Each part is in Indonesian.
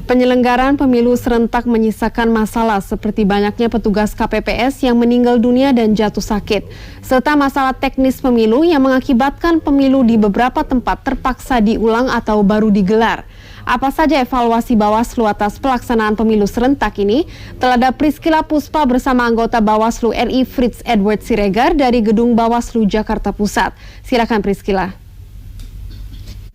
Penyelenggaraan pemilu serentak menyisakan masalah seperti banyaknya petugas KPPS yang meninggal dunia dan jatuh sakit, serta masalah teknis pemilu yang mengakibatkan pemilu di beberapa tempat terpaksa diulang atau baru digelar. Apa saja evaluasi Bawaslu atas pelaksanaan pemilu serentak ini? Telah ada Priscila Puspa bersama anggota Bawaslu RI Fritz Edward Siregar dari Gedung Bawaslu Jakarta Pusat. Silakan Priscila.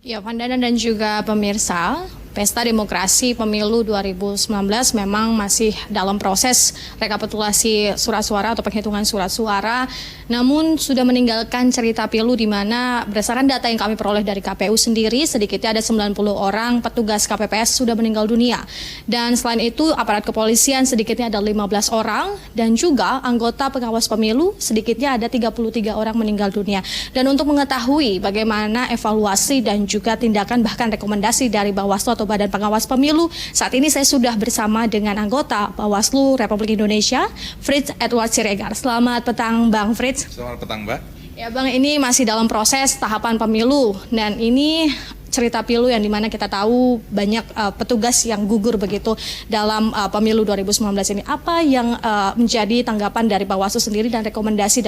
Ya, Vandana dan juga pemirsa, Pesta Demokrasi Pemilu 2019 memang masih dalam proses rekapitulasi surat suara atau penghitungan surat suara, namun sudah meninggalkan cerita pilu di mana berdasarkan data yang kami peroleh dari KPU sendiri, sedikitnya ada 90 orang petugas KPPS sudah meninggal dunia. Dan selain itu, aparat kepolisian sedikitnya ada 15 orang dan juga anggota pengawas pemilu sedikitnya ada 33 orang meninggal dunia. Dan untuk mengetahui bagaimana evaluasi dan juga tindakan bahkan rekomendasi dari Bawaslu atau Badan Pengawas Pemilu, saat ini saya sudah bersama dengan anggota Bawaslu Republik Indonesia, Fritz Edward Siregar. Selamat petang Bang Fritz. Selamat petang Mbak. Ya Bang, ini masih dalam proses tahapan pemilu dan ini cerita pilu yang dimana kita tahu banyak petugas yang gugur begitu dalam pemilu 2019 ini. Apa yang menjadi tanggapan dari Bawaslu sendiri dan rekomendasi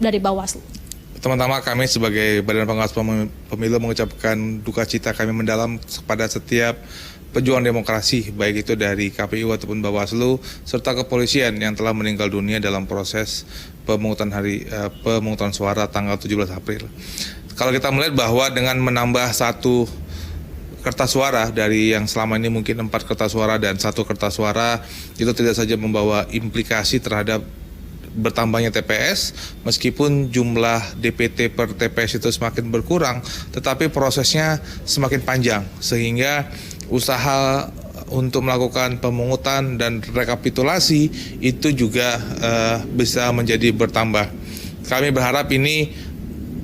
dari Bawaslu? Pertama-tama kami sebagai Badan Pengawas Pemilu mengucapkan duka cita kami mendalam kepada setiap pejuang demokrasi, baik itu dari KPU ataupun Bawaslu, serta kepolisian yang telah meninggal dunia dalam proses pemungutan suara tanggal 17 April. Kalau kita melihat bahwa dengan menambah satu kertas suara dari yang selama ini mungkin 4 kertas suara dan 1 kertas suara, itu tidak saja membawa implikasi terhadap bertambahnya TPS, meskipun jumlah DPT per TPS itu semakin berkurang, tetapi prosesnya semakin panjang, sehingga usaha untuk melakukan pemungutan dan rekapitulasi itu juga bisa menjadi bertambah. Kami berharap ini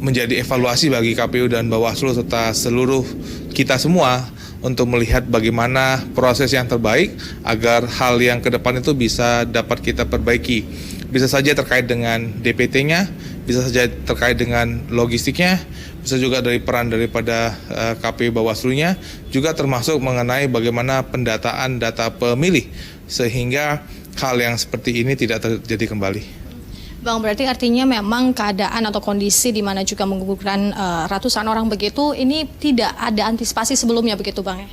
menjadi evaluasi bagi KPU dan Bawaslu serta seluruh kita semua untuk melihat bagaimana proses yang terbaik agar hal yang ke depan itu bisa dapat kita perbaiki. Bisa saja terkait dengan DPT-nya, bisa saja terkait dengan logistiknya, bisa juga dari peran daripada KPU Bawaslu-nya, juga termasuk mengenai bagaimana pendataan data pemilih, sehingga hal yang seperti ini tidak terjadi kembali. Bang, berarti artinya memang keadaan atau kondisi di mana juga menggugurkan ratusan orang begitu, ini tidak ada antisipasi sebelumnya begitu Bang ya?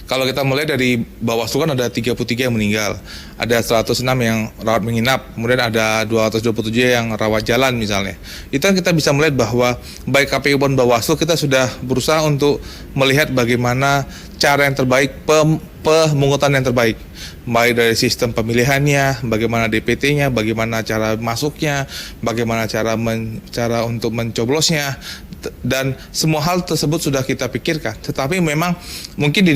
Kalau kita mulai dari Bawaslu kan ada 33 yang meninggal, ada 106 yang rawat menginap, kemudian ada 227 yang rawat jalan misalnya. Itu kan kita bisa melihat bahwa baik KPU maupun Bawaslu kita sudah berusaha untuk melihat bagaimana cara yang terbaik, pemungutan yang terbaik. Baik dari sistem pemilihannya, bagaimana DPT-nya, bagaimana cara masuknya, bagaimana cara untuk mencoblosnya, dan semua hal tersebut sudah kita pikirkan. Tetapi memang mungkin di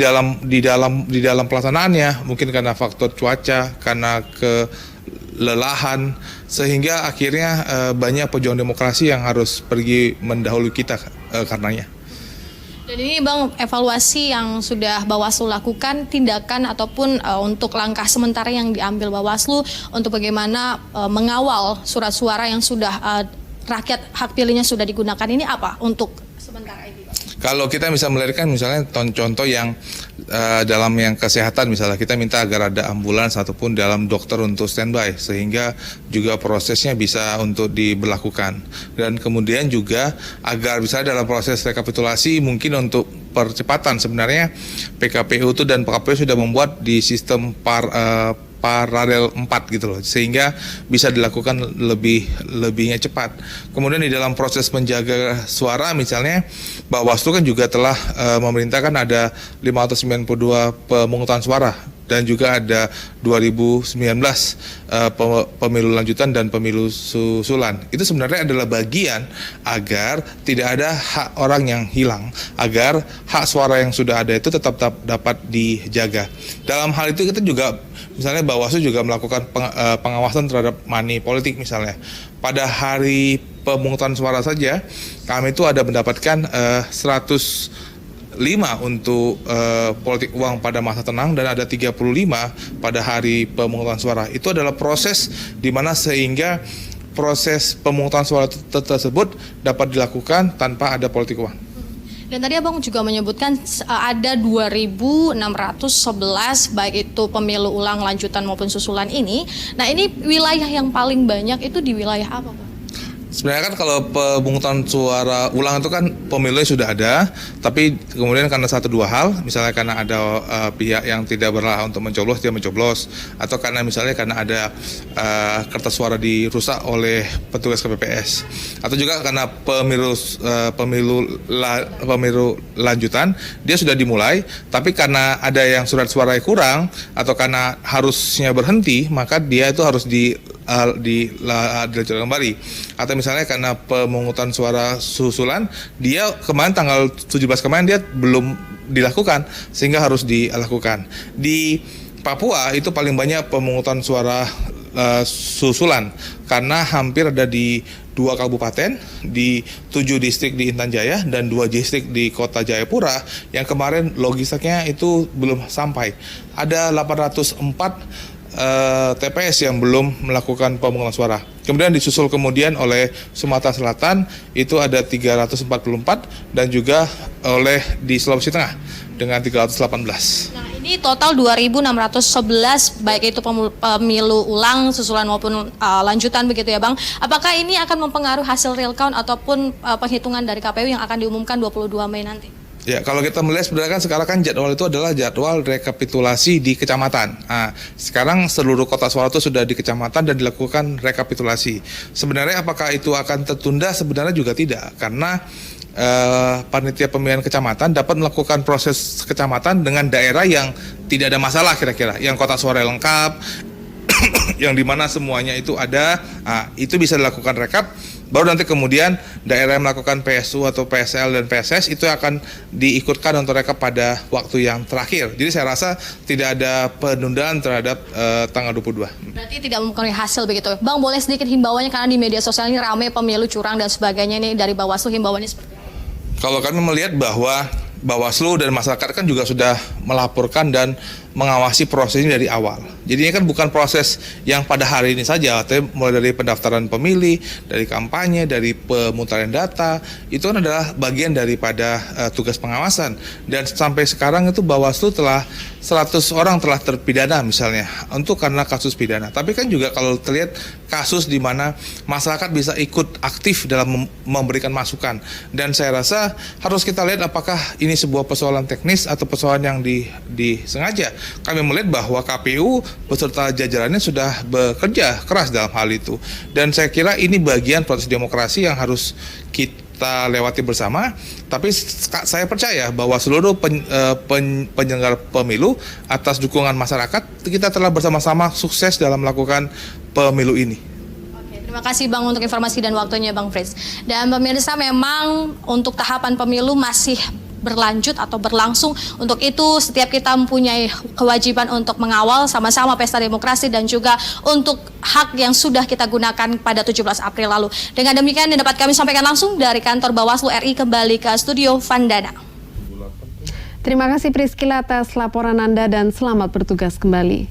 dalam pelaksanaannya, mungkin karena faktor cuaca, karena kelelahan, sehingga akhirnya banyak pejuang demokrasi yang harus pergi mendahului kita karenanya. Dan ini Bang, evaluasi yang sudah Bawaslu lakukan, tindakan ataupun untuk langkah sementara yang diambil Bawaslu untuk bagaimana mengawal surat suara yang sudah rakyat hak pilihnya sudah digunakan, ini apa untuk sementara ini? Kalau kita bisa melihatkan misalnya contoh yang dalam yang kesehatan, misalnya kita minta agar ada ambulans ataupun dalam dokter untuk standby, sehingga juga prosesnya bisa untuk diberlakukan. Dan kemudian juga agar bisa dalam proses rekapitulasi mungkin untuk percepatan, sebenarnya PKPU itu dan PKPU sudah membuat di sistem paralel 4 gitu loh, sehingga bisa dilakukan lebihnya cepat. Kemudian di dalam proses menjaga suara misalnya, Bawaslu kan juga telah memerintahkan ada 592 pemungutan suara dan juga ada 2019 pemilu lanjutan dan pemilu susulan. Itu sebenarnya adalah bagian agar tidak ada hak orang yang hilang, agar hak suara yang sudah ada itu tetap dapat dijaga. Dalam hal itu kita juga misalnya Bawaslu juga melakukan pengawasan terhadap money politik misalnya. Pada hari pemungutan suara saja kami itu ada mendapatkan 105 untuk politik uang pada masa tenang dan ada 35 pada hari pemungutan suara. Itu adalah proses di mana sehingga proses pemungutan suara tersebut dapat dilakukan tanpa ada politik uang. Dan tadi Abang juga menyebutkan ada 2.611 baik itu pemilu ulang lanjutan maupun susulan ini. Nah, ini wilayah yang paling banyak itu di wilayah apa, Bang? Sebenarnya kan kalau pemungutan suara ulang itu kan pemilunya sudah ada, tapi kemudian karena satu dua hal, misalnya karena ada pihak yang tidak berhak untuk mencoblos, dia mencoblos, atau karena misalnya karena ada kertas suara dirusak oleh petugas KPPS, atau juga karena pemilu lanjutan dia sudah dimulai, tapi karena ada yang surat suara kurang atau karena harusnya berhenti, maka dia itu harus dilanjutkan kembali. Atau misalnya karena pemungutan suara susulan, dia kemarin tanggal 17 kemarin dia belum dilakukan, sehingga harus dilakukan. Di Papua itu paling banyak pemungutan suara susulan, karena hampir ada di 2 kabupaten, di 7 distrik di Intan Jaya dan 2 distrik di Kota Jayapura yang kemarin logistiknya itu belum sampai. Ada 804 TPS yang belum melakukan pemungutan suara. Kemudian disusul kemudian oleh Sumatera Selatan itu ada 344 dan juga oleh di Sulawesi Tengah dengan 318. Nah, ini total 2.611 baik itu pemilu ulang, susulan maupun lanjutan begitu ya, Bang. Apakah ini akan mempengaruhi hasil real count ataupun penghitungan dari KPU yang akan diumumkan 22 Mei nanti? Ya, kalau kita melihat sebenarnya kan sekarang kan jadwal itu adalah jadwal rekapitulasi di kecamatan. Nah, sekarang seluruh kotak suara itu sudah di kecamatan dan dilakukan rekapitulasi. Sebenarnya apakah itu akan tertunda? Sebenarnya juga tidak, karena panitia pemilihan kecamatan dapat melakukan proses kecamatan dengan daerah yang tidak ada masalah kira-kira, yang kotak suara lengkap, yang dimana semuanya itu ada, itu bisa dilakukan rekap. Baru nanti kemudian daerah yang melakukan PSU atau PSL dan PSS itu akan diikutkan untuk rekap pada waktu yang terakhir. Jadi saya rasa tidak ada penundaan terhadap tanggal 22. Berarti tidak mempengaruhi hasil begitu. Bang, boleh sedikit himbauannya karena di media sosial ini ramai pemilu curang dan sebagainya, ini dari Bawaslu himbauannya seperti apa? Kalau kami melihat bahwa Bawaslu dan masyarakat kan juga sudah melaporkan dan mengawasi proses ini dari awal. Jadi ini kan bukan proses yang pada hari ini saja, tapi mulai dari pendaftaran pemilih, dari kampanye, dari pemutaran data, itu kan adalah bagian daripada tugas pengawasan. Dan sampai sekarang itu Bawaslu telah 100 orang telah terpidana misalnya, untuk karena kasus pidana. Tapi kan juga kalau terlihat kasus di mana masyarakat bisa ikut aktif dalam memberikan masukan. Dan saya rasa harus kita lihat apakah ini sebuah persoalan teknis atau persoalan yang disengaja. Kami melihat bahwa KPU beserta jajarannya sudah bekerja keras dalam hal itu. Dan saya kira ini bagian proses demokrasi yang harus kita lewati bersama. Tapi saya percaya bahwa seluruh penyelenggara pemilu atas dukungan masyarakat, kita telah bersama-sama sukses dalam melakukan pemilu ini. Terima kasih Bang untuk informasi dan waktunya Bang Frits. Dan pemirsa, memang untuk tahapan pemilu masih berlanjut atau berlangsung. Untuk itu setiap kita mempunyai kewajiban untuk mengawal sama-sama pesta demokrasi dan juga untuk hak yang sudah kita gunakan pada 17 April lalu. Dengan demikian yang dapat kami sampaikan langsung dari kantor Bawaslu RI kembali ke studio Vandana. Terima kasih Priscila atas laporan Anda dan selamat bertugas kembali.